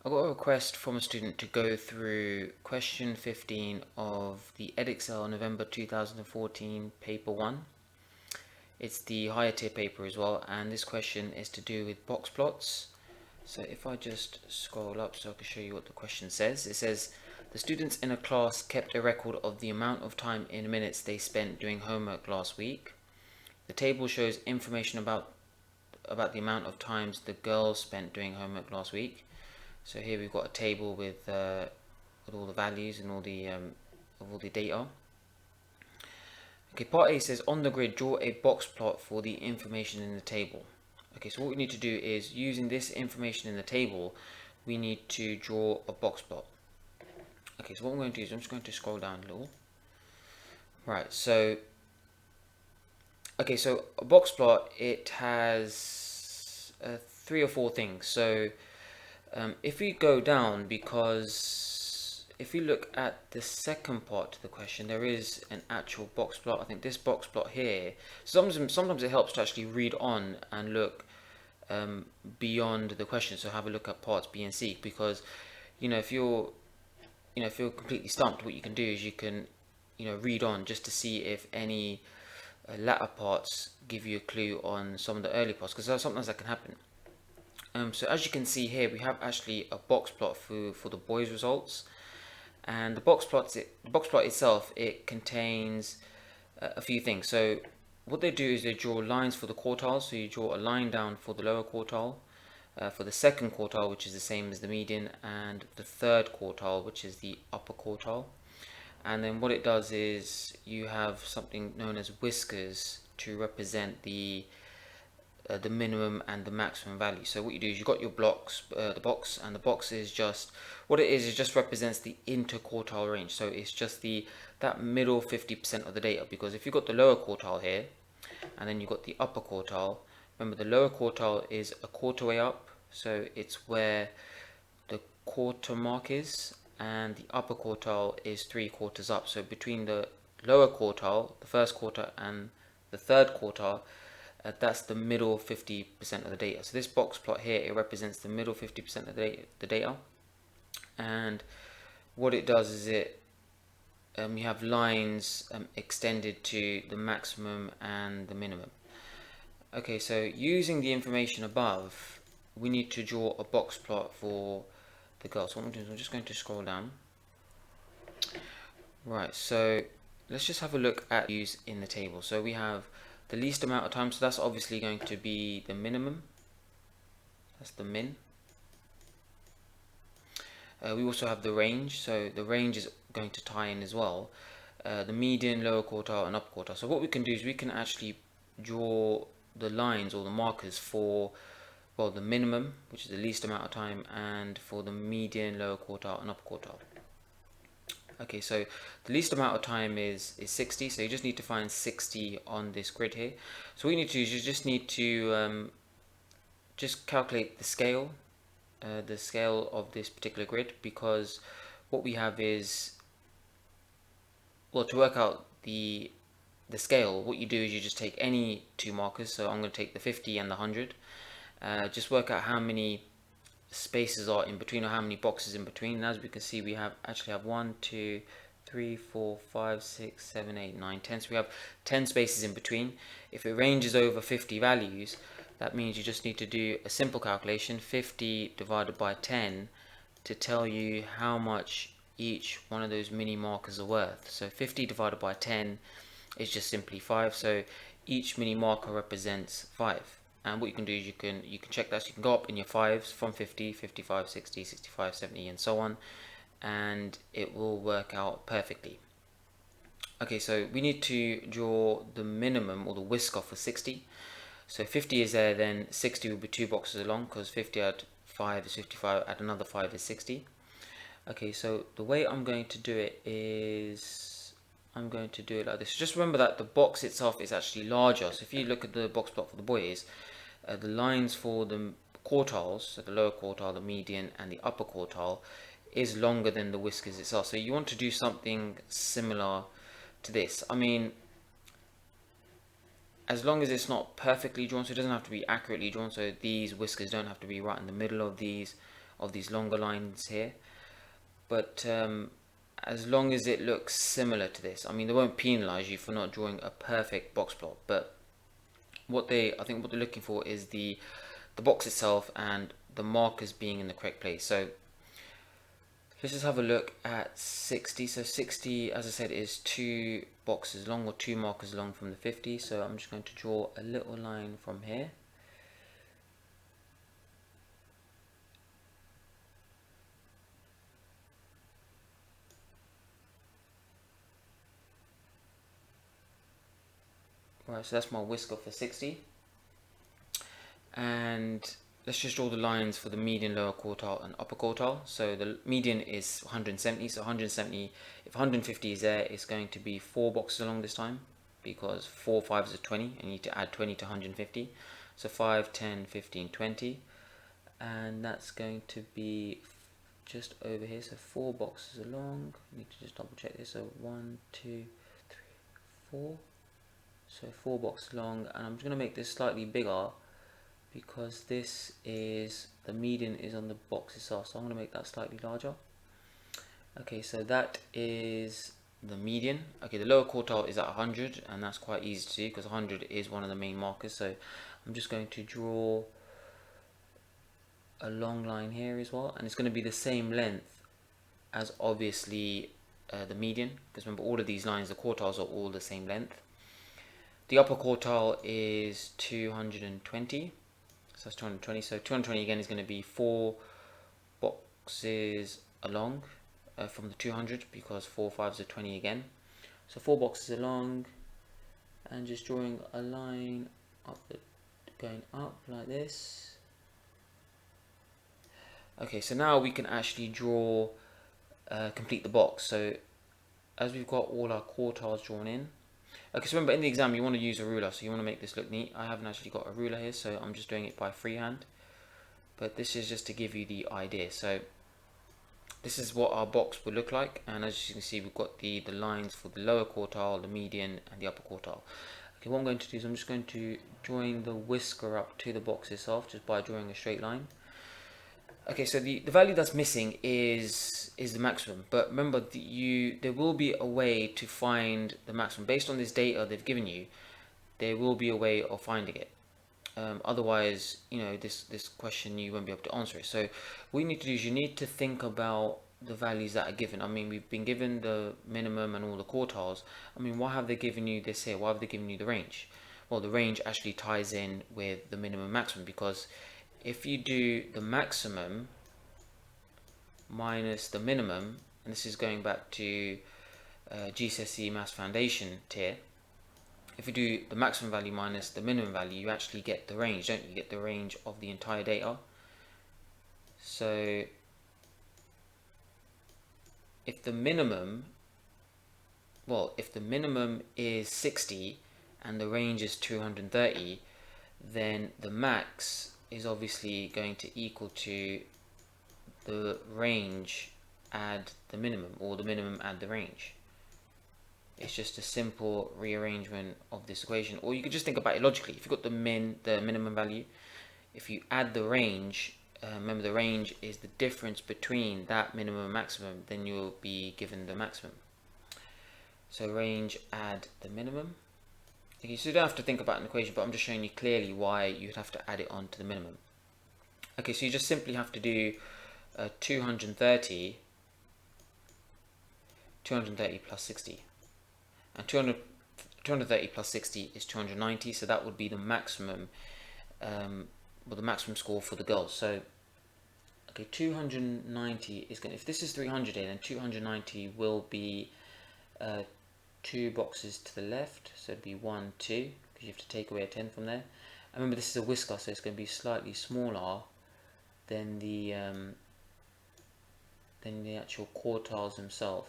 I got a request from a student to go through question 15 of the Edexcel November 2014 paper 1. It's the higher tier paper as well, and this question is to do with box plots. So if I just scroll up so I can show you what the question says. It says, the students in a class kept a record of the amount of time in minutes they spent doing homework last week. The table shows information about the amount of times the girls spent doing homework last week. So here we've got a table with all the values and all the of all the data. Okay, part A says, on the grid, draw a box plot for the information in the table. Okay, so what we need to do is, using this information in the table, we need to draw a box plot. Okay, so what I'm going to do is I'm just going to scroll down a little. Right, so okay, so a box plot, it has 3 or 4 things. So if we go down, because if we look at the second part to the question, there is an actual box plot. I think this box plot here, sometimes it helps to actually read on and look beyond the question. So have a look at parts B and C, because if you're completely stumped, what you can do is you can read on just to see if any latter parts give you a clue on some of the early parts, because sometimes that can happen. So as you can see here, we have actually a box plot for the boys' results, and the box plot itself, it contains a few things. So what they do is they draw lines for the quartiles. So you draw a line down for the lower quartile, for the second quartile, which is the same as the median, and the third quartile, which is the upper quartile. And then what it does is you have something known as whiskers to represent the minimum and the maximum value. So what you do is you've got your blocks, the box, and the box is just, what it is just represents the interquartile range. So it's just that middle 50% of the data, because if you've got the lower quartile here, and then you've got the upper quartile, remember the lower quartile is a quarter way up, so it's where the quarter mark is, and the upper quartile is 3 quarters up. So between the lower quartile, the first quarter, and the third quartile, that's the middle 50% of the data. So this box plot here, it represents the middle 50% of the data. And what it does is you have lines extended to the maximum and the minimum. Okay, so using the information above, we need to draw a box plot for the girls. So what I'm doing is I'm just going to scroll down. Right, so let's just have a look at views in the table. So we have the least amount of time, so that's obviously going to be the minimum. That's the min. We also have the range, so the range is going to tie in as well. The median, lower quartile, and upper quartile. So what we can do is we can actually draw the lines or the markers for, well, the minimum, which is the least amount of time, and for the median, lower quartile, and upper quartile. Okay, so the least amount of time is 60, so you just need to find 60 on this grid here. So what you need to do is you just need to just calculate the scale of this particular grid, because what we have is, well, to work out the scale, what you do is you just take any 2 markers. So I'm going to take the 50 and the 100. Just work out how many spaces are in between, or how many boxes in between. And as we can see, we actually have 1, 2, 3, 4, 5, 6, 7, 8, 9, 10. So we have 10 spaces in between. If it ranges over 50 values, that means you just need to do a simple calculation, 50 divided by 10, to tell you how much each one of those mini markers are worth. So 50 divided by 10 is just simply 5. So each mini marker represents 5. And what you can do is you can check that. So you can go up in your 5s from 50, 55, 60, 65, 70, and so on, and it will work out perfectly. Okay, so we need to draw the minimum, or the whisker, for 60. So 50 is there, then 60 will be 2 boxes along, because 50 add 5 is 55, add another 5 is 60. Okay, so the way I'm going to do it is I'm going to do it like this. Just remember that the box itself is actually larger. So if you look at the box plot for the boys, the lines for the quartiles, so the lower quartile, the median, and the upper quartile, is longer than the whiskers itself. So you want to do something similar to this. I mean, as long as it's not perfectly drawn, so it doesn't have to be accurately drawn. So these whiskers don't have to be right in the middle of of these longer lines here, but as long as it looks similar to this, I mean, they won't penalize you for not drawing a perfect box plot, but I think what they're looking for is the box itself and the markers being in the correct place. So let's just have a look at 60. So 60, as I said, is 2 boxes long, or 2 markers long from the 50. So I'm just going to draw a little line from here. Right, so that's my whisker for 60. And let's just draw the lines for the median, lower quartile, and upper quartile. So the median is 170. So 170, if 150 is there, it's going to be 4 boxes along this time, because 4 5s are 20, and you need to add 20 to 150. So 5, 10, 15, 20. And that's going to be just over here. So 4 boxes along. I need to just double check this. So 1, 2, 3, 4. So 4 boxes long, and I'm just going to make this slightly bigger because this is, the median is on the box itself, so I'm going to make that slightly larger. Okay, so that is the median. Okay, the lower quartile is at 100, and that's quite easy to do because 100 is one of the main markers. So I'm just going to draw a long line here as well, and it's going to be the same length as obviously the median, because remember, all of these lines, the quartiles, are all the same length. The upper quartile is 220, so that's 220. So 220 again is going to be 4 boxes along from the 200, because 4 5s are 20 again. So 4 boxes along, and just drawing a line up, going up like this. Okay, so now we can actually draw, complete the box. So as we've got all our quartiles drawn in. Okay, so remember, in the exam you want to use a ruler, so you want to make this look neat. I haven't actually got a ruler here, so I'm just doing it by freehand. But this is just to give you the idea. So this is what our box would look like, and as you can see, we've got the lines for the lower quartile, the median, and the upper quartile. Okay, what I'm going to do is I'm just going to join the whisker up to the box itself just by drawing a straight line. Okay, so the value that's missing is the maximum, but remember, there will be a way to find the maximum based on this data they've given you. There will be a way of finding it. Otherwise, you know, this question, you won't be able to answer it. So what you need to do is you need to think about the values that are given. I mean, we've been given the minimum and all the quartiles. I mean, why have they given you this here? Why have they given you the range? Well, the range actually ties in with the minimum maximum, because if you do the maximum minus the minimum, and this is going back to GCSE Maths Foundation tier, if you do the maximum value minus the minimum value, you actually get the range, don't you? You get the range of the entire data. So if the minimum is 60 and the range is 230, then the max is obviously going to equal to the range add the minimum, or the minimum add the range. It's just a simple rearrangement of this equation. Or you could just think about it logically. If you've got the minimum value, if you add the range, remember the range is the difference between that minimum and maximum, then you'll be given the maximum. So range add the minimum. Okay, so you don't have to think about an equation, but I'm just showing you clearly why you'd have to add it on to the minimum. Okay, so you just simply have to do 230 plus 60. And 230 plus 60 is 290, so that would be the maximum, the maximum score for the girls. So, okay, 290 is going to, if this is 300 here, then 290 will be 2 boxes to the left, so it'd be 1, 2, because you have to take away a 10 from there. And remember, this is a whisker, so it's going to be slightly smaller than the actual quartiles themselves.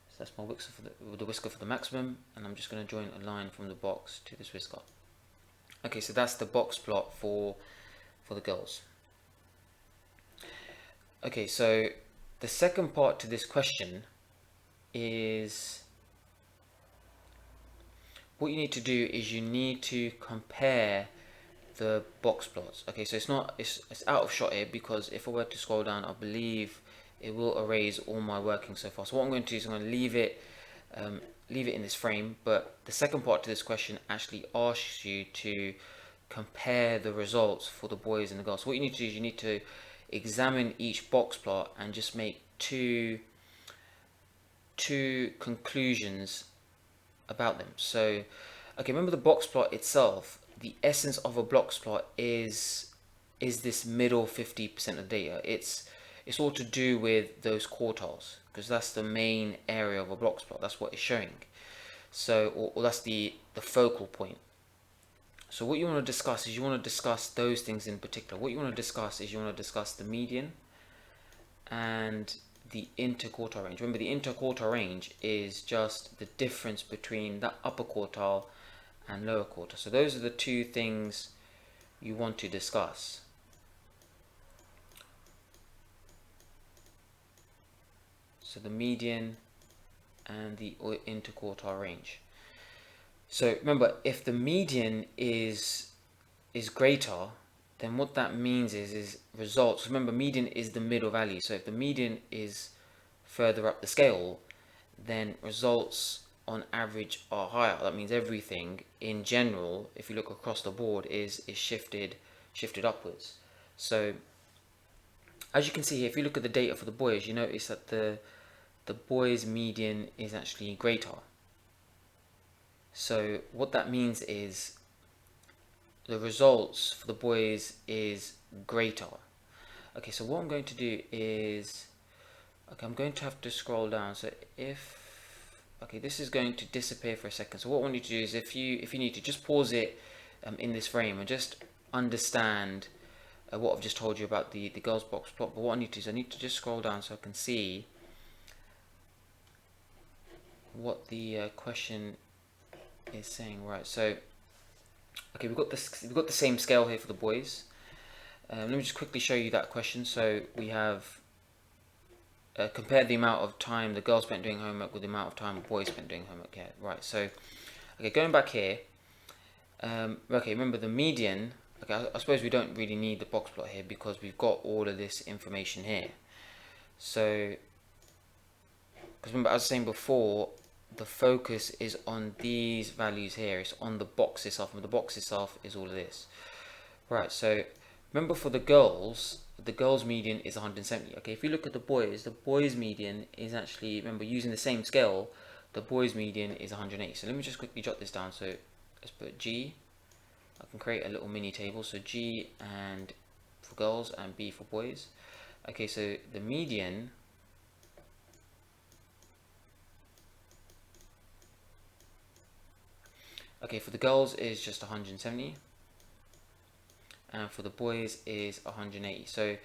So that's my whisker for the whisker for the maximum, and I'm just going to join a line from the box to this whisker. Okay, so that's the box plot for the girls. Okay, so the second part to this question is, what you need to do is you need to compare the box plots. Okay, so it's out of shot here, because if I were to scroll down, I believe it will erase all my working so far. So what I'm going to do is I'm going to leave it in this frame. But the second part to this question actually asks you to compare the results for the boys and the girls. So what you need to do is you need to examine each box plot and just make two conclusions about them. So, okay, remember the box plot itself. The essence of a box plot is this middle 50% of data. It's all to do with those quartiles, because that's the main area of a box plot. That's what it's showing. So, or that's the focal point. So what you want to discuss is you want to discuss those things in particular. What you want to discuss is you want to discuss the median and the interquartile range. Remember, the interquartile range is just the difference between that upper quartile and lower quartile. So those are the two things you want to discuss. So the median and the interquartile range. So remember, if the median is greater, then what that means is results. Remember, median is the middle value. So if the median is further up the scale, then results on average are higher. That means everything in general, if you look across the board, is shifted upwards. So as you can see here, if you look at the data for the boys, you notice that the boys' median is actually greater. So what that means is the results for the boys is greater. Okay, so what I'm going to do is, okay, I'm going to have to scroll down. So okay, this is going to disappear for a second. So what I want you to do is, if you need to, just pause it in this frame and just understand what I've just told you about the girls box plot. But what I need to do is I need to just scroll down so I can see what the question is saying. Right, so okay, we've got the same scale here for the boys. Let me just quickly show you that question. So we have compare the amount of time the girls spent doing homework with the amount of time the boys spent doing homework. Yeah, right. So okay, going back here. Okay, remember the median. Okay, I suppose we don't really need the box plot here because we've got all of this information here. So, because remember, as I was saying before, the focus is on these values here. It's on the box itself, and the box itself is all of this. Right, so remember, for the girls median is 170. Okay, if you look at the boys median is actually, remember, using the same scale, the boys median is 180. So let me just quickly jot this down. So let's put G. I can create a little mini table. So G and for girls and B for boys. Okay, so the median for the girls is just 170, and for the boys is 180. So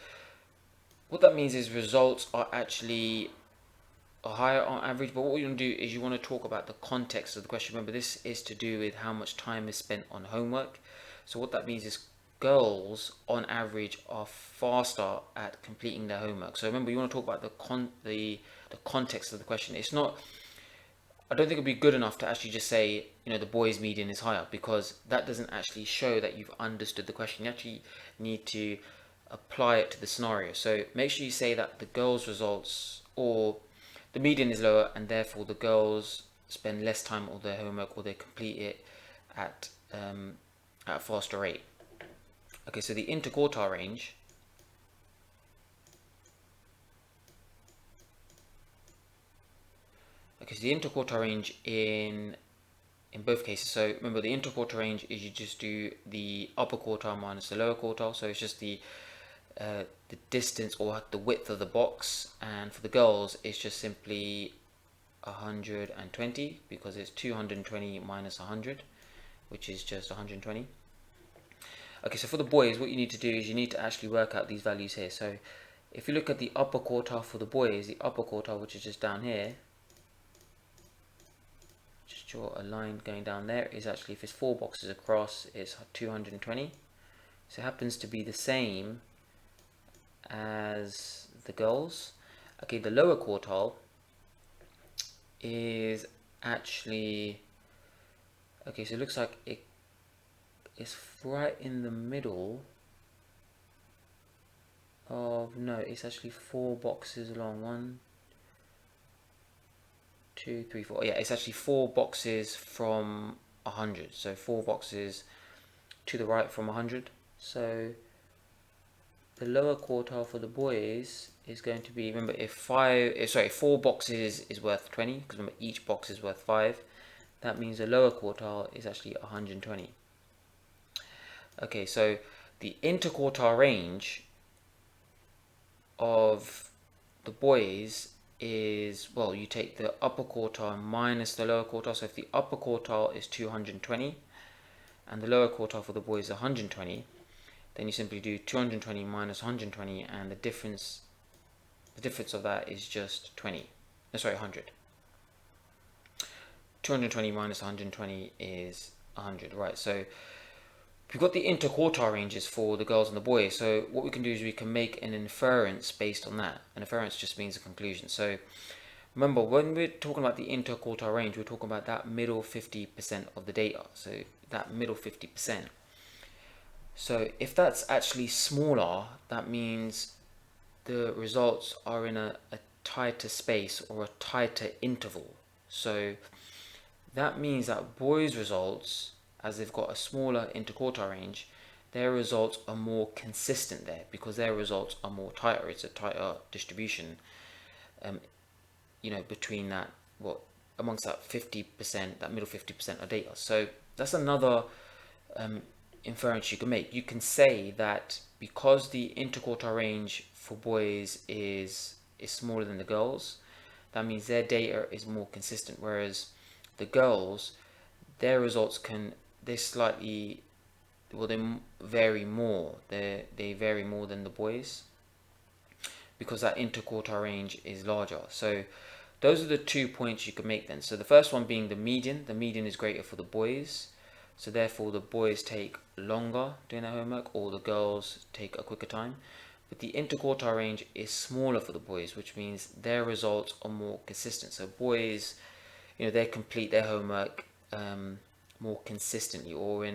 what that means is results are actually higher on average. But what you want to do is you want to talk about the context of the question. Remember, this is to do with how much time is spent on homework. So what that means is girls on average are faster at completing their homework. So remember, you want to talk about the context of the question. It's not, I don't think it'd be good enough to actually just say, the boys' median is higher, because that doesn't actually show that you've understood the question. You actually need to apply it to the scenario. So make sure you say that the girls' results, or the median is lower, and therefore the girls spend less time on their homework, or they complete it at a faster rate. Okay, so the interquartile range. Okay, so the interquartile range in both cases. So remember, the interquartile range is you just do the upper quartile minus the lower quartile. So it's just the distance or the width of the box. And for the girls, it's just simply 120, because it's 220 minus 100, which is just 120. Okay, so for the boys, what you need to do is you need to actually work out these values here. So if you look at the upper quartile for the boys, the upper quartile, which is just down here, just draw a line going down there, is actually, if it's 4 boxes across, it's 220. So it happens to be the same as the girls. Okay, the lower quartile is actually, okay, so it looks like it's right in the middle of, no, it's actually 4 boxes along. 1, 2, 3, 4. Yeah, it's actually 4 boxes from 100. So 4 boxes to the right from 100. So the lower quartile for the boys is going to be, remember, if 4 boxes is worth 20, because remember each box is worth 5, that means the lower quartile is actually 120. Okay, so the interquartile range of the boys is, well, you take the upper quartile minus the lower quartile. So if the upper quartile is 220 and the lower quartile for the boys is 120, then you simply do 220 minus 120, and the difference of that is just 20. No, sorry, 100. 220 minus 120 is 100, right? So we've got the interquartile ranges for the girls and the boys. So what we can do is we can make an inference based on that. An inference just means a conclusion. So remember, when we're talking about the interquartile range, we're talking about that middle 50% of the data. So that middle 50%. So if that's actually smaller, that means the results are in a tighter space or a tighter interval. So that means that boys' results, as they've got a smaller interquartile range, their results are more consistent there because their results are more tighter. It's a tighter distribution, between that, amongst that 50%, that middle 50% of data. So that's another inference you can make. You can say that because the interquartile range for boys is smaller than the girls, that means their data is more consistent, whereas the girls, their results they vary more. They vary more than the boys because that interquartile range is larger. So those are the 2 points you can make then. So the first one being the median. The median is greater for the boys. So therefore the boys take longer doing their homework, or the girls take a quicker time. But the interquartile range is smaller for the boys, which means their results are more consistent. So boys, they complete their homework more consistently, or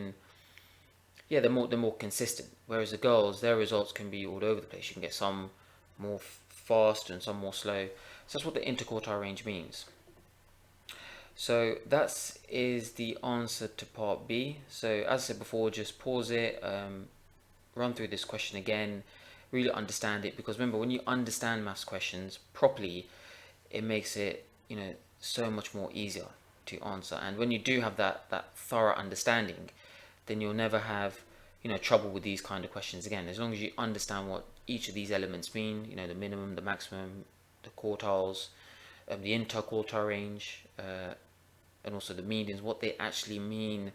they're more consistent. Whereas the girls, their results can be all over the place. You can get some more fast and some more slow. So that's what the interquartile range means. So that is the answer to part B. So as I said before, just pause it, run through this question again, really understand it, because remember, when you understand maths questions properly, it makes it so much more easier to answer. And when you do have that thorough understanding, then you'll never have trouble with these kind of questions again, as long as you understand what each of these elements mean, the minimum, the maximum, the quartiles, the interquartile range, and also the medians, what they actually mean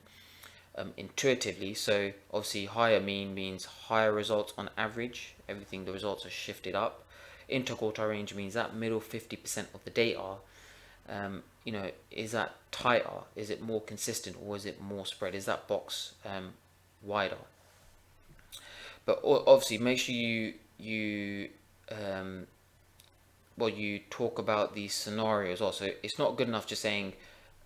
intuitively. So obviously higher mean means higher results on average, the results are shifted up. Interquartile range means that middle 50% of the data, is that tighter, is it more consistent, or is it more spread, is that box wider? But obviously make sure you talk about these scenarios also. It's not good enough just saying,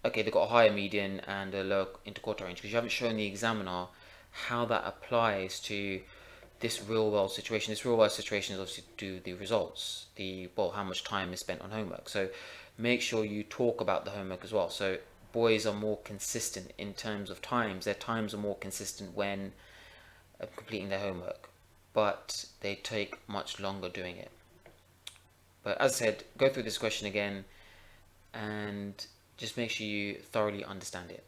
okay, they've got a higher median and a lower interquartile range, because you haven't shown the examiner how that applies to this real world situation. This real world situation is obviously to do the results, how much time is spent on homework. So make sure you talk about the homework as well. So boys are more consistent in terms of times. Their times are more consistent when completing their homework, but they take much longer doing it. But as I said, go through this question again and just make sure you thoroughly understand it.